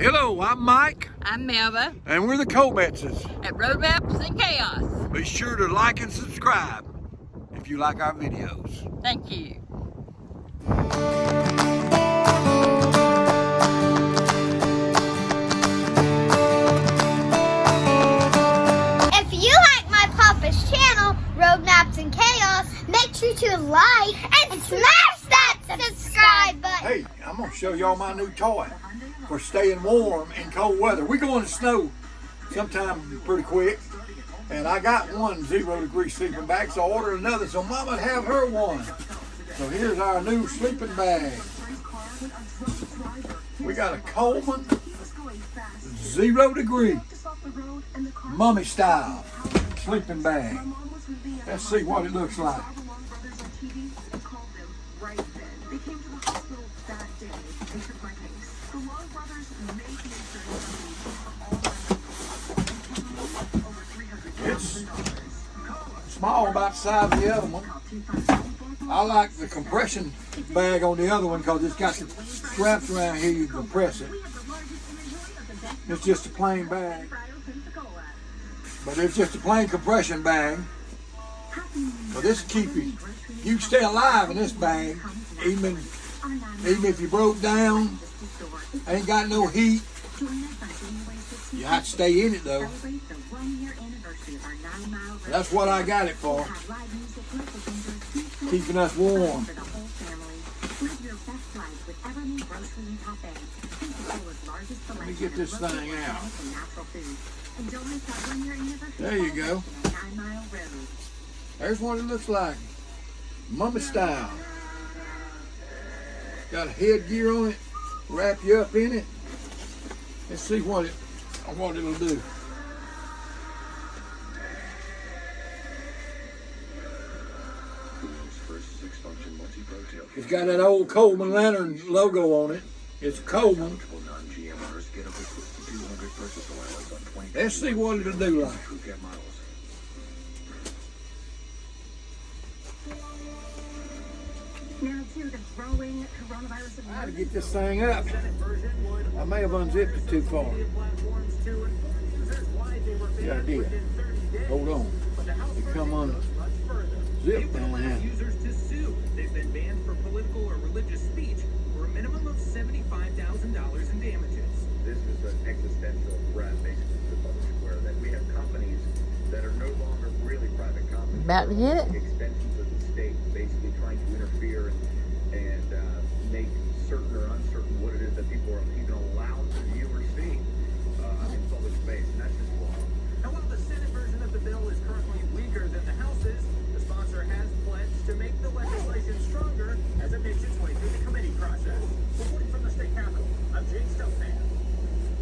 Hello, I'm Mike. I'm Melva And we're the Cometses. at Road Maps and Chaos. Be sure to like and subscribe if you like our videos. Thank you. If you like my Papa's channel, Road Maps and Chaos, make sure to like and smash that subscribe button. Hey, I'm going to show y'all my new toy for staying warm in cold weather. We're going to snow sometime pretty quick. And I got one 0-degree sleeping bag, so I ordered another so Mama would have her one. So here's our new sleeping bag. We got a Coleman 0-degree mummy style sleeping bag. Let's see what it looks like. It's small, about the size of the other one. I like the compression bag on the other one because it's got the straps around here you compress it. It's just a plain bag. But it's just a plain compression bag. So this will keep you, you can stay alive in this bag, even if you broke down, ain't got no heat. You have to stay in it though. That's what I got it for. Keeping us warm. Let me get this thing out. There you go. There's what it looks like. Mummy style. Got a headgear on it. Wrap you up in it. Let's see what it'll do. It's got that old Coleman Lantern logo on it. It's Coleman. Let's see what it'll do like. I had to get this thing up. I may have unzipped it too far. Yeah, I did. Hold on. It come unzipped down there. They've been banned for political or religious speech for a minimum of $75,000 in damages. This is an existential threat, basically, to the public square, that we have companies that are no longer really private companies. About to hit it. Extensions of the state, basically trying to interfere and make certain or uncertain what it is that people are even allowed to view or see in public space, and that's just wrong. And while the Senate version of the bill is currently weaker than the House's, the sponsor has pledged to make the legislation stronger as it makes its way through the committee process. Reporting from the state capitol, I'm James Stokman.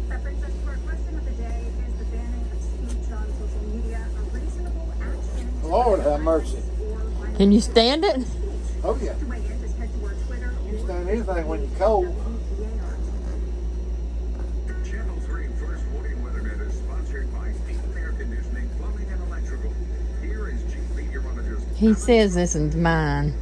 That brings us to our question of the day. Is the banning of speech on social media a reasonable action? Lord have mercy. Can you stand it? Oh yeah. To weigh in, just head to our Twitter. You can stand anything when you're cold. Channel 3 First Warning Weather Net is sponsored by Deep Air Conditioning, Plumbing, and Electrical. Here is Chief Meteorologist. He says this is mine.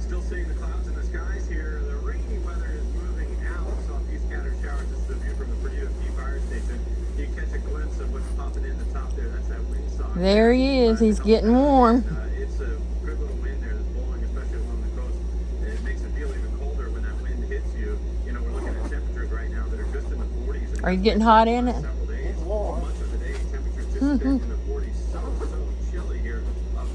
Still seeing the clouds in the skies here. The rainy weather is moving out. So a few scattered showers. This is a view from the Purdue Fire Station. You can catch a glimpse of what's popping in the top there. That's that windsock. There he is. He's getting warm. It's a good little wind there that's blowing, especially along the coast. And it makes it feel even colder when that wind hits you. You know, we're looking at temperatures right now that are just in the 40s. Are you getting hot in it? Several days. Much of the day, temperatures just in the 40s. So chilly here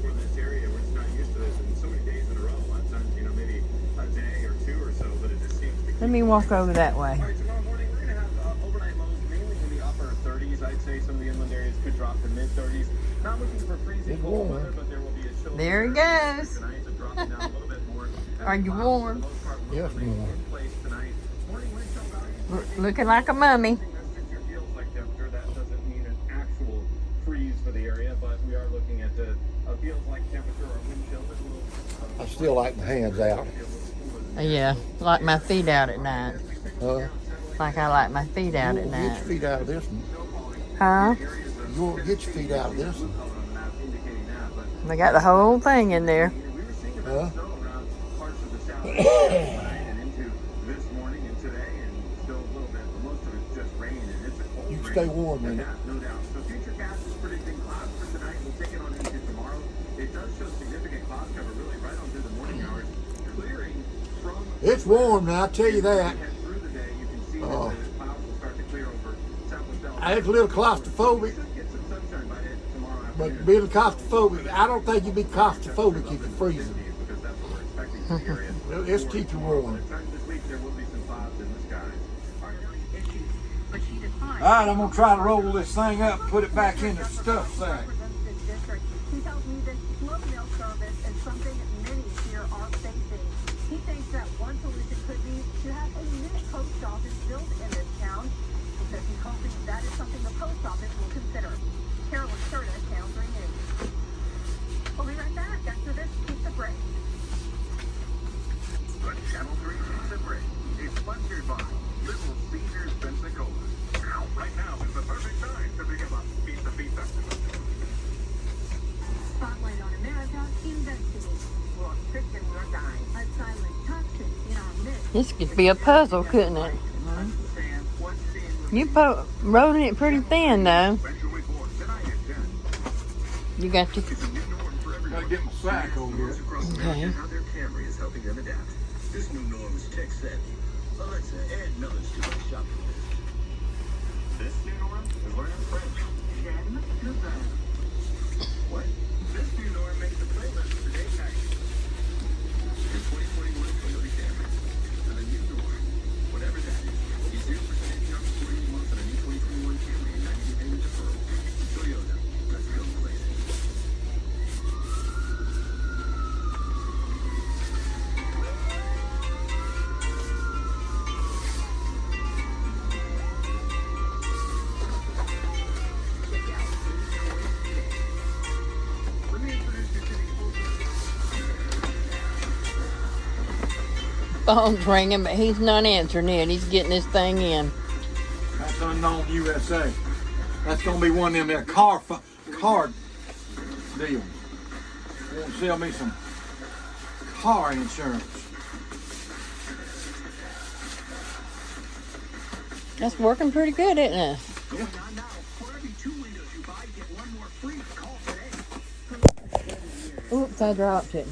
for this area. We're just not used to this. And so many days in a row. A lot of times, you know, maybe a day or two or so, but it just seems to keep. Let me walk over that way. All right, tomorrow morning we're going to have overnight lows mainly in the upper 30s. I'd say some of the inland areas could drop to mid 30s. Not looking for freezing cold weather, but there will be a chill. There he goes. Tonight, so dropping down a little bit more. Are you warm? Yes, ma'am. In place tonight. Morning wind chill value. Looking like a mummy. That's just your feels like temperature. That doesn't mean an actual freeze for the area, but we are looking at a feels like temperature or wind chill. That's a little. I still like my hands out. Yeah, like my feet out at night. Like I like my feet out at Get night. your feet out of this one. Huh? You won't get your feet out of this one. They got the whole thing in there. Huh? And into this morning and today, and still a little bit, but most of it's just stay warm with it. Yeah, no doubt. So Futurecast is predicting clouds for tonight. We'll take it on into tomorrow. It does show significant cloud cover really right on through the morning hours, clearing from. It's warm now, I tell you that. Head through the day, you can see that the clouds will start to clear over southwest Alabama. It's a little claustrophobic, Should get some sunshine by tomorrow but afternoon. being claustrophobic, I don't think you'd be claustrophobic if it's freezing. Because that's what we're expecting for the area. It's keep you warm. By the time this week, there will be some clouds in the skies. But she declined. All right, I'm gonna try to roll this thing up, and put it back in the stuff sack. He tells me this slow mail service is something many here are facing. He thinks that one solution could be to have a new post office built in this town. He says he's hoping that is something the post office will consider. Carolyn Curtis, Channel 3 News. We'll be right back after this pizza break. The Channel 3 Pizza Break is sponsored by Little Caesars Pensacola. Right now is the perfect time to pick up a pizza. Spotlight on America investigates. Will a Christian or die? A silent toxin in our midst. This could be a puzzle, couldn't it? You rolling it pretty thin, though. Special report tonight at 10. You got to. It's a new norm for everyone. Gotta get my sack over here. Across America, how their Camry is helping them adapt. This new norm is tech savvy. Alexa, add knowledge to my shopping list. This new norm is learning French. J'aime le beurre. What? This new norm makes the playlist for date night. Your 2021 Toyota Camry. For the new norm, whatever that is, get 0% APR for 48 months on a new 2021 Camry and 90-day payment deferral. Toyota, let's go places. Let me introduce you to the Phone's ringing, but he's not answering it. He's getting this thing in. That's Unknown USA. That's gonna be one of them there card deals. They want to sell me some car insurance. That's working pretty good, isn't it? Now, for every 2 windows you buy, get one more free. Call today. Oops, I dropped it.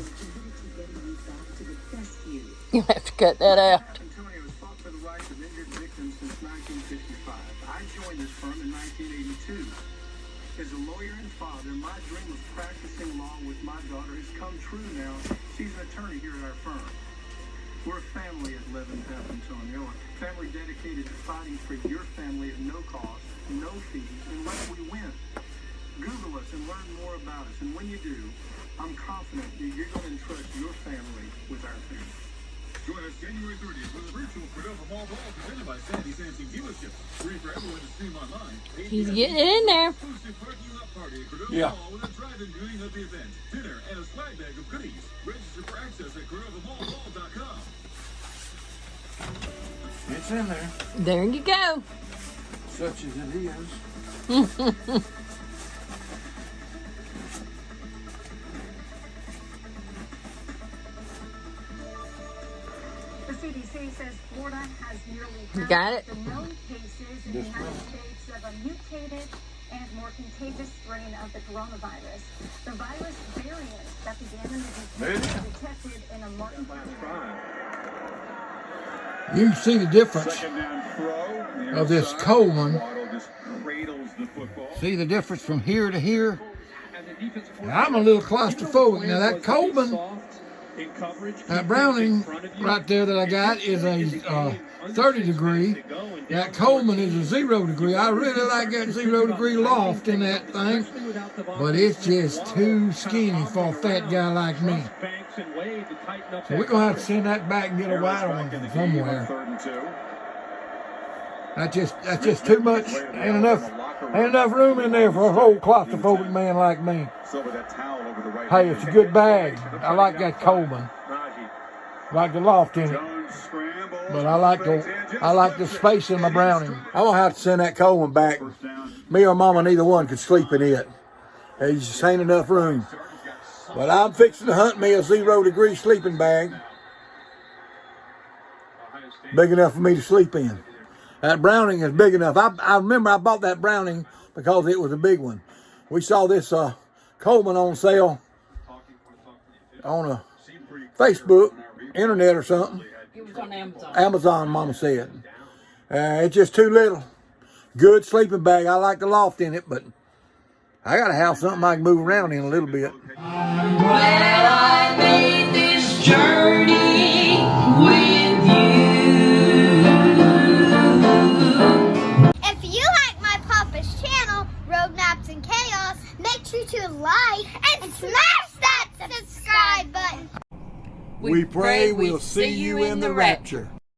You'll have to cut that out. Antonio has fought for the rights of injured victims since 1955. I joined this firm in 1982. As a lawyer and father, my dream of practicing law with my daughter has come true now. She's an attorney here at our firm. We're a family at Levin Path, Antonio. A family dedicated to fighting for your family at no cost, no fees, unless we win. Google us and learn more about us. And when you do, I'm confident that you're going to entrust your family with our family. Join us January 30th for the virtual Cordova Mall Ball presented by Sandy Sansing Dealerships. Free for everyone to stream online. He's getting it in there. Exclusive parking lot party at Cordova Yeah. Mall with a drive-in viewing of the event, dinner, and a swag bag of goodies. Register for access at CordovaMallBall.com. It's in there, There you go. such as it is. The CDC says Florida has nearly You half got it? the known cases in the United States of a mutated and more contagious strain of the coronavirus. The virus variant that began in the UK was detected in a Martin County. You can see the difference Second down throw. Near of this side. Coleman. Waddle just cradles the football. See the difference from here to here? And the defensive And I'm a little claustrophobic. Now that Coleman, that Browning right there that I got is a 30 degree. That Coleman is a 0 degree. I really like that 0 degree loft in that thing, but it's just too skinny for a fat guy like me. So we're gonna have to send that back and get a wider one from somewhere. That's just too much. Ain't enough room in there for a whole claustrophobic man like me. Hey, it's a good bag. I like that Coleman. I like the loft in it. But I like the space in my Browning. I'm gonna have to send that Coleman back. Me or Mama, neither one could sleep in it. There just ain't enough room. But I'm fixing to hunt me a 0 degree sleeping bag. Big enough for me to sleep in. That Browning is big enough. I remember I bought that Browning because it was a big one. We saw this Coleman on sale on a Facebook, internet or something. It was on Amazon. Amazon, Mama said. It's just too little. Good sleeping bag. I like the loft in it, but I got to have something I can move around in a little bit. Well, I made this journey with you. If you like my Papa's channel, Road Naps and Chaos, make sure to like and smash that subscribe button. We pray we'll see you in the rapture.